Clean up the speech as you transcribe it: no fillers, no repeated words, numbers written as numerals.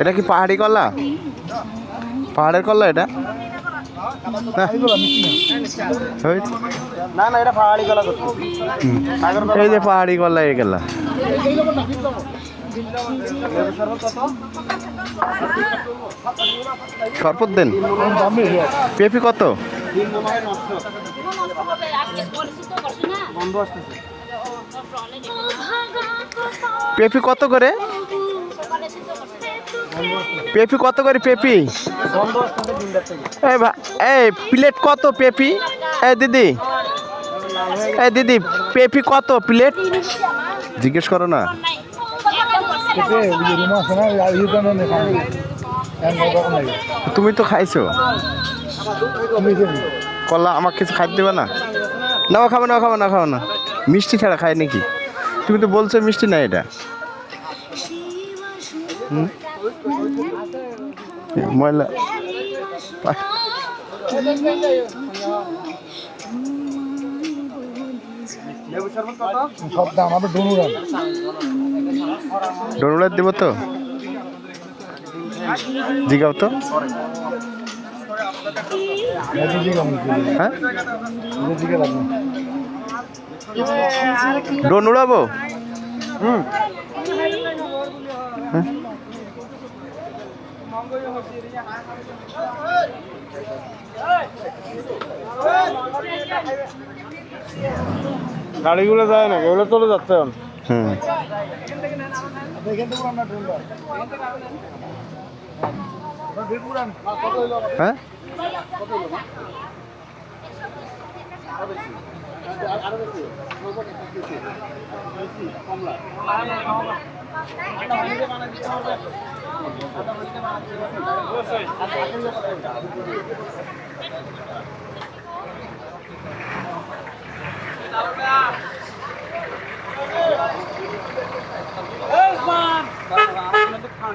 এটা কি পাহাড়ি কলা? পাহাড়ের কলা এটা? না না, এটা পাহাড়ি কলা। এই যে পাহাড়ি কলা এগুলা। শরবত দেন। পেঁপে কত? পেঁপে কত করে? পেঁপে কত করে পেঁপি? এই প্লেট কত পেঁপি? এই দিদি, এই দিদি পেঁপি কত প্লেট? জিজ্ঞেস করো না। তুমি তো খাইছো কলা, আমাকে কিছু খাইতে দেবে না? না খাবো না, খাবো না, খাবো না। মিষ্টি ছাড়া খাই নাকি? তুমি তো বলছো মিষ্টি না এটা। ময়লা ডোনুরা দেব তো? জিগাও তো। হ্যাঁ ডোন উড়াবো? গাড়িগুলো যায় না, এগুলো চলে যাচ্ছে। হ্যাঁ খান